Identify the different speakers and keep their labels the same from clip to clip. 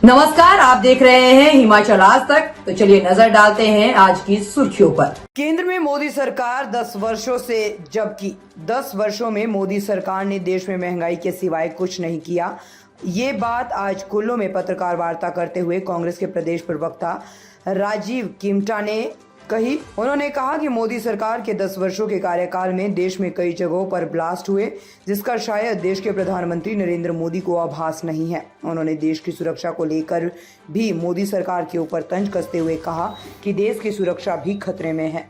Speaker 1: नमस्कार, आप देख रहे हैं हिमाचल आज तक। तो चलिए नजर डालते हैं आज की सुर्खियों पर। केंद्र में मोदी सरकार 10 वर्षों से, जबकि 10 वर्षों में मोदी सरकार ने देश में महंगाई के सिवाय कुछ नहीं किया। ये बात आज कुल्लू में पत्रकार वार्ता करते हुए कांग्रेस के प्रदेश प्रवक्ता राजीव किमटा ने कही। उन्होंने कहा कि मोदी सरकार के 10 वर्षों के कार्यकाल में देश में कई जगहों पर ब्लास्ट हुए, जिसका शायद देश के प्रधानमंत्री नरेंद्र मोदी को आभास नहीं है। उन्होंने देश की सुरक्षा को लेकर भी मोदी सरकार के ऊपर तंज कसते हुए कहा कि देश की सुरक्षा भी खतरे में है।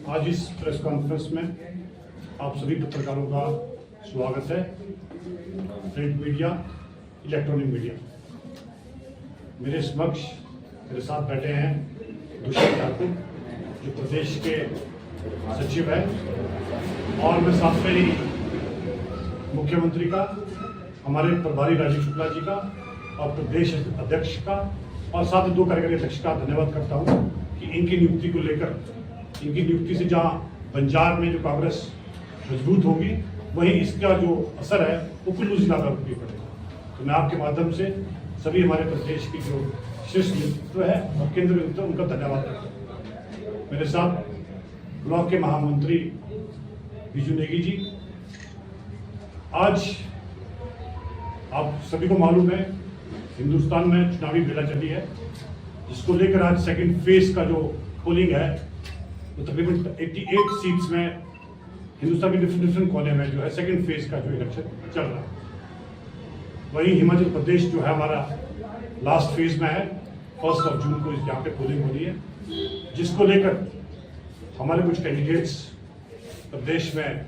Speaker 2: आज इस प्रेस कॉन्फ्रेंस में आप सभी पत्रकारों का स्वागत है। प्रिंट मीडिया, इलेक्ट्रॉनिक मीडिया, मेरे समक्ष मेरे साथ बैठे हैं दुष्यंत ठाकुर, जो प्रदेश के सचिव हैं, और मैं साथ में ही मुख्यमंत्री का, हमारे प्रभारी राजीव शुक्ला जी का और प्रदेश अध्यक्ष का और साथ ही 2 कार्यकारी अध्यक्ष का धन्यवाद करता हूं कि इनकी नियुक्ति को लेकर, इनकी नियुक्ति से जहां बंजार में जो कांग्रेस मजबूत होगी, वहीं इसका जो असर है वो कुल्लू जिला पर भी पड़ेगा। तो मैं आपके माध्यम से सभी हमारे प्रदेश की जो शीर्ष नेतृत्व है और केंद्र नेतृत्व, उनका धन्यवाद करता हूँ। मेरे साथ ब्लॉक के महामंत्री बिजू नेगी जी। आज आप सभी को मालूम है, हिंदुस्तान में चुनावी बेला चली है, जिसको लेकर आज सेकंड फेज का जो पोलिंग है वो तकरीबन 88 सीट्स में हिंदुस्तान के डिफरेंट कोने में जो है सेकंड फेज का जो इलेक्शन चल रहा है। वहीं हिमाचल प्रदेश जो है हमारा लास्ट फेज में है। 1 जून को यहाँ पे पोलिंग हो रही है, जिसको लेकर हमारे कुछ कैंडिडेट्स प्रदेश में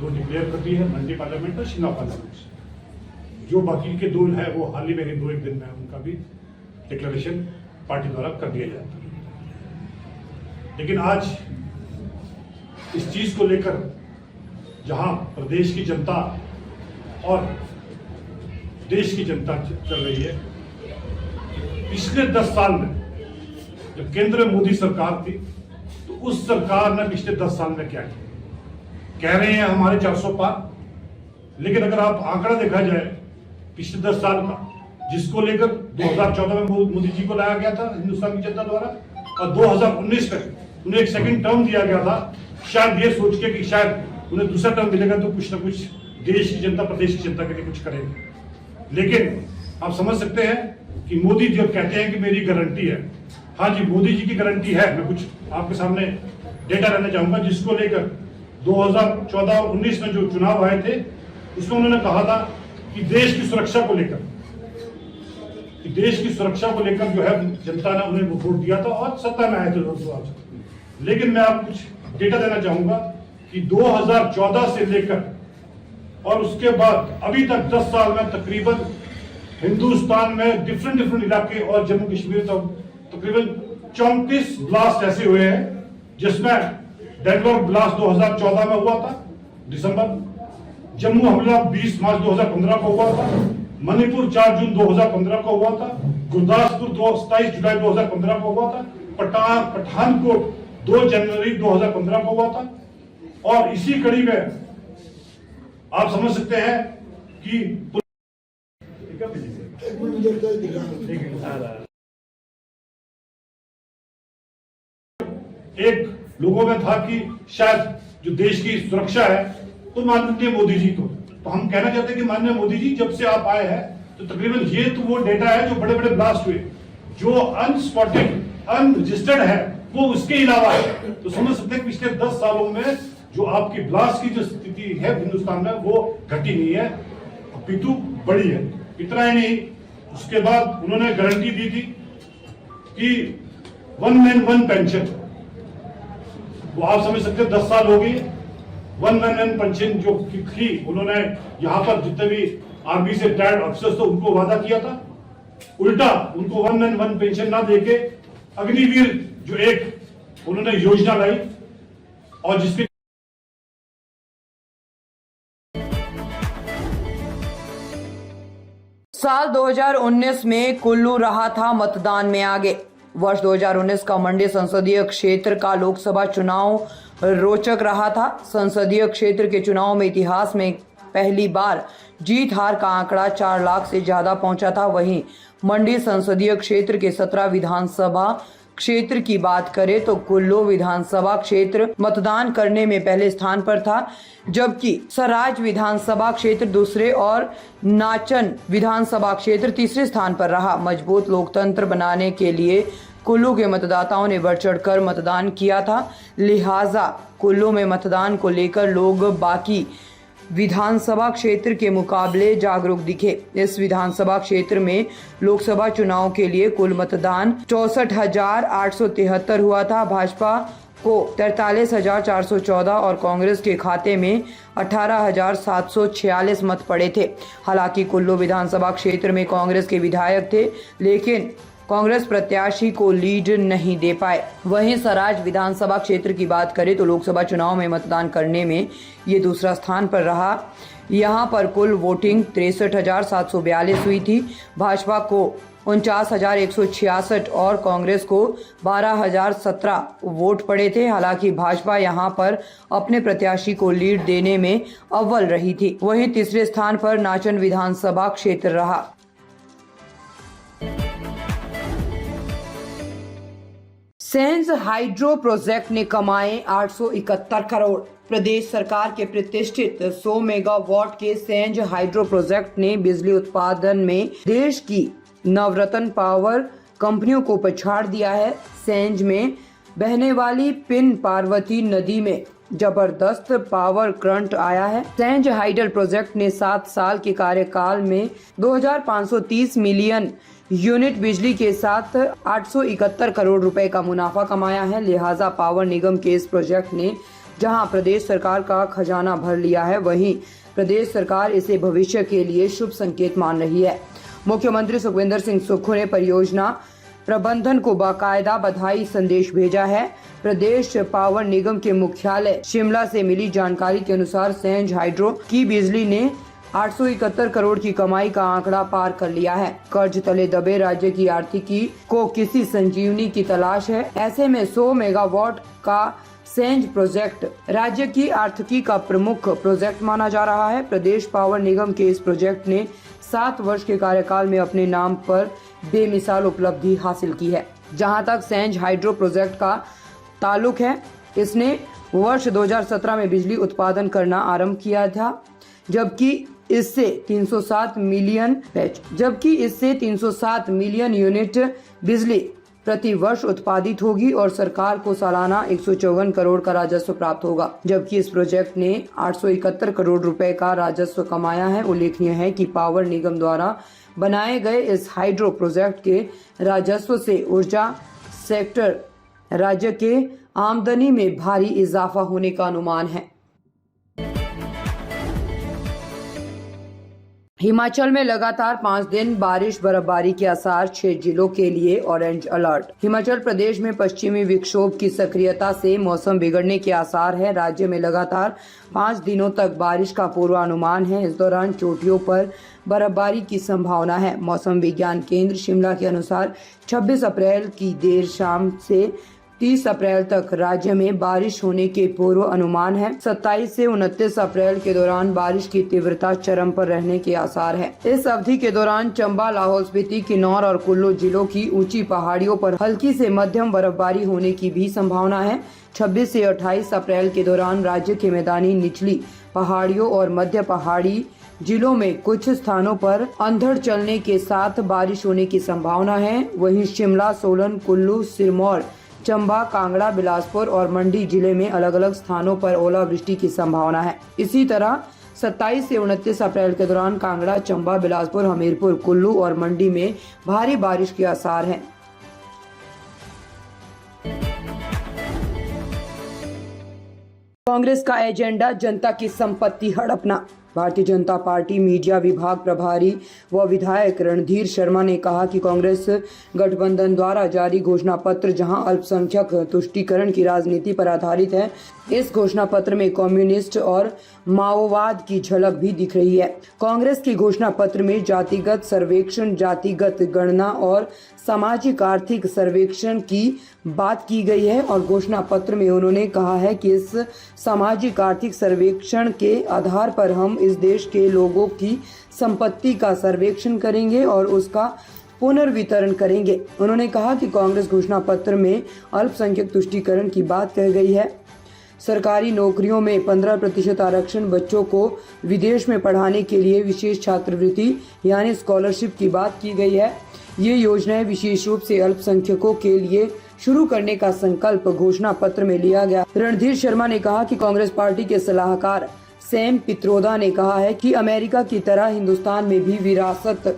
Speaker 2: 2 डिक्लेयर कर दी है, मंडी पार्लियामेंट और शिमला पार्लियामेंट। जो बाकी के 2 है वो हाल ही में 2-1 दिन में उनका भी डिक्लेरेशन पार्टी द्वारा कर दिया जाता है। लेकिन आज इस चीज को लेकर जहां प्रदेश की जनता और देश की जनता चल रही है, पिछले 10 साल में जब केंद्र में मोदी सरकार थी तो उस सरकार ने पिछले 10 साल में क्या किया। कह रहे हैं हमारे 400 पार, लेकिन अगर आप आंकड़ा देखा जाए पिछले 10 साल का, जिसको लेकर 2014 में मोदी जी को लाया गया था हिंदुस्तान की जनता द्वारा, और 2019 तक उन्हें एक सेकंड टर्म दिया गया था, शायद ये सोच के कि शायद उन्हें दूसरा टर्म मिलेगा तो कुछ ना कुछ देश की जनता, प्रदेश की जनता के लिए कुछ करेंगे। लेकिन आप समझ सकते हैं कि मोदी जब कहते हैं कि मेरी गारंटी है, हाँ जी, मोदी जी की गारंटी है। मैं कुछ आपके सामने डेटा रहना चाहूंगा, जिसको लेकर 2014 और 19 में जो चुनाव आए थे, उसमें उन्होंने कहा था कि देश की सुरक्षा को लेकर, जो है जनता ने उन्हें वोट दिया था और सत्ता में आए थे। लेकिन मैं आपको कुछ डेटा देना चाहूंगा कि 2014 से लेकर और उसके बाद अभी तक 10 साल में तकरीबन हिंदुस्तान में डिफरेंट इलाके और जम्मू कश्मीर तकरीबन 34 ब्लास्ट ऐसे हुए हैं, जिसमें डेनवर ब्लास्ट 2014 में हुआ था दिसंबर, जम्मू हमला 20 मार्च 2015 को हुआ था, मणिपुर 4 जून 2015 को हुआ था, गुरदासपुर 27 जुलाई 2015 को हुआ था, पठानकोट 2 जनवरी 2015 को हुआ था। और इसी कड़ी में आप समझ सकते हैं कि एक लोगों में था कि शायद जो देश की सुरक्षा है तो माननीय मोदी जी को, तो हम कहना चाहते हैं कि माननीय मोदी जी जब से आप आए हैं तो तकरीबन ये तो वो डेटा है जो बड़े बड़े ब्लास्ट हुए, जो अनस्पॉटेड अनरजिस्टर्ड है वो उसके अलावा है। तो समझ सकते हैं पिछले 10 सालों में जो आपकी ब्लास्ट की जो स्थिति है हिंदुस्तान में वो घटी नहीं है, अपितु बढ़ी है। इतना ही नहीं, उसके बाद उन्होंने गारंटी दी थी कि 1 मैन 1 पेंशन, वो आप समझ सकते हैं 10 साल हो गई। 1 मैन 1 पेंशन जो थी, उन्होंने यहाँ पर जितने भी आर्मी से रिटायर्ड अफसर्स थे उनको वादा किया था, उल्टा उनको 1 मैन 1 पेंशन ना देके अग्निवीर जो एक उन्होंने योजना लाई, और जिसके
Speaker 1: साल 2019 में कुल्लू रहा था मतदान में आगे। वर्ष 2019 का मंडी संसदीय क्षेत्र का लोकसभा चुनाव रोचक रहा था। संसदीय क्षेत्र के चुनाव में इतिहास में पहली बार जीत हार का आंकड़ा 4 लाख से ज्यादा पहुंचा था। वहीं मंडी संसदीय क्षेत्र के 17 विधानसभा क्षेत्र की बात करें तो कुल्लू विधानसभा क्षेत्र मतदान करने में पहले स्थान पर था, जबकि सराज विधानसभा क्षेत्र दूसरे और नाचन विधानसभा क्षेत्र तीसरे स्थान पर रहा। मजबूत लोकतंत्र बनाने के लिए कुल्लू के मतदाताओं ने बढ़ चढ़कर मतदान किया था, लिहाजा कुल्लू में मतदान को लेकर लोग बाकी विधानसभा क्षेत्र के मुकाबले जागरूक दिखे। इस विधानसभा क्षेत्र में लोकसभा चुनाव के लिए कुल मतदान 64,873 हुआ था। भाजपा को 43,414 और कांग्रेस के खाते में 18,746 मत पड़े थे। हालांकि कुल्लू विधानसभा क्षेत्र में कांग्रेस के विधायक थे, लेकिन कांग्रेस प्रत्याशी को लीड नहीं दे पाए। वहीं सराज विधानसभा क्षेत्र की बात करें तो लोकसभा चुनाव में मतदान करने में ये दूसरा स्थान पर रहा। यहां पर कुल वोटिंग 63,742 हुई थी। भाजपा को 49,166 और कांग्रेस को 12,017 वोट पड़े थे। हालांकि भाजपा यहां पर अपने प्रत्याशी को लीड देने में अव्वल रही थी। वहीं तीसरे स्थान पर नाचन विधानसभा क्षेत्र रहा। सेंज हाइड्रो प्रोजेक्ट ने कमाए 871 करोड़। प्रदेश सरकार के प्रतिष्ठित 100 मेगावाट के सेंज हाइड्रो प्रोजेक्ट ने बिजली उत्पादन में देश की नवरत्न पावर कंपनियों को पछाड़ दिया है। सेंज में बहने वाली पिन पार्वती नदी में जबरदस्त पावर करंट आया है। सेंज हाइडल प्रोजेक्ट ने 7 साल के कार्यकाल में 2,530 मिलियन यूनिट बिजली के साथ 871 करोड़ रुपए का मुनाफा कमाया है। लिहाजा पावर निगम के इस प्रोजेक्ट ने जहां प्रदेश सरकार का खजाना भर लिया है, वहीं प्रदेश सरकार इसे भविष्य के लिए शुभ संकेत मान रही है। मुख्यमंत्री सुखविंदर सिंह सुक्खू ने परियोजना प्रबंधन को बाकायदा बधाई संदेश भेजा है। प्रदेश पावर निगम के मुख्यालय शिमला से मिली जानकारी के अनुसार सेंज हाइड्रो की बिजली ने 871 करोड़ की कमाई का आंकड़ा पार कर लिया है। कर्ज तले दबे राज्य की आर्थिकी को किसी संजीवनी की तलाश है। ऐसे में 100 मेगावाट का सेंज प्रोजेक्ट राज्य की आर्थिकी का प्रमुख प्रोजेक्ट माना जा रहा है। प्रदेश पावर निगम के इस प्रोजेक्ट ने 7 वर्ष के कार्यकाल में अपने नाम पर बेमिसाल उपलब्धि हासिल की है। जहां तक सेंज हाइड्रो प्रोजेक्ट का ताल्लुक है, इसने वर्ष 2017 में बिजली उत्पादन करना आरंभ किया था, जबकि इससे 307 मिलियन यूनिट बिजली प्रति वर्ष उत्पादित होगी और सरकार को सालाना 154 करोड़ का राजस्व प्राप्त होगा। जबकि इस प्रोजेक्ट ने 871 करोड़ रुपए का राजस्व कमाया है। उल्लेखनीय है कि पावर निगम द्वारा बनाए गए इस हाइड्रो प्रोजेक्ट के राजस्व से ऊर्जा सेक्टर राज्य के आमदनी में भारी इजाफा होने का अनुमान है। हिमाचल में लगातार 5 दिन बारिश बर्फबारी के आसार, 6 जिलों के लिए ऑरेंज अलर्ट। हिमाचल प्रदेश में पश्चिमी विक्षोभ की सक्रियता से मौसम बिगड़ने के आसार है। राज्य में लगातार 5 दिनों तक बारिश का पूर्वानुमान है। इस दौरान चोटियों पर बर्फबारी की संभावना है। मौसम विज्ञान केंद्र शिमला के अनुसार 26 अप्रैल की देर शाम से 30 अप्रैल तक राज्य में बारिश होने के पूर्व अनुमान है। 27 से 29 अप्रैल के दौरान बारिश की तीव्रता चरम पर रहने के आसार है। इस अवधि के दौरान चंबा, लाहौल स्पीति, किन्नौर और कुल्लू जिलों की ऊंची पहाड़ियों पर हल्की से मध्यम बर्फबारी होने की भी संभावना है। 26 से 28 अप्रैल के दौरान राज्य के मैदानी, निचली पहाड़ियों और मध्य पहाड़ी जिलों में कुछ स्थानों पर अंधड़ चलने के साथ बारिश होने की संभावना है। वहीं शिमला, सोलन, कुल्लू, सिरमौर, चंबा, कांगड़ा, बिलासपुर और मंडी जिले में अलग अलग स्थानों पर ओलावृष्टि की संभावना है। इसी तरह 27 से 29 अप्रैल के दौरान कांगड़ा, चंबा, बिलासपुर, हमीरपुर, कुल्लू और मंडी में भारी बारिश के आसार हैं। कांग्रेस का एजेंडा जनता की संपत्ति हड़पना। भारतीय जनता पार्टी मीडिया विभाग प्रभारी व विधायक रणधीर शर्मा ने कहा कि कांग्रेस गठबंधन द्वारा जारी घोषणा पत्र जहां अल्पसंख्यक तुष्टीकरण की राजनीति पर आधारित है, इस घोषणा पत्र में कम्युनिस्ट और माओवाद की झलक भी दिख रही है। कांग्रेस के घोषणा पत्र में जातिगत सर्वेक्षण, जातिगत गणना और सामाजिक आर्थिक सर्वेक्षण की बात की गई है और घोषणा पत्र में उन्होंने कहा है कि इस सामाजिक आर्थिक सर्वेक्षण के आधार पर हम इस देश के लोगों की संपत्ति का सर्वेक्षण करेंगे और उसका पुनर्वितरण करेंगे। उन्होंने कहा कि कांग्रेस घोषणा पत्र में अल्पसंख्यक तुष्टीकरण की बात कही गई है। सरकारी नौकरियों में 15% आरक्षण, बच्चों को विदेश में पढ़ाने के लिए विशेष छात्रवृत्ति यानी स्कॉलरशिप की बात की गई है। ये योजनाएं विशेष रूप से अल्पसंख्यकों के लिए शुरू करने का संकल्प घोषणा पत्र में लिया गया। रणधीर शर्मा ने कहा कि कांग्रेस पार्टी के सलाहकार सैम पित्रोदा ने कहा है कि अमेरिका की तरह हिंदुस्तान में भी विरासत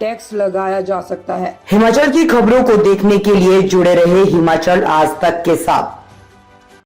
Speaker 1: टैक्स लगाया जा सकता है। हिमाचल की खबरों को देखने के लिए जुड़े रहे हिमाचल आज तक के साथ।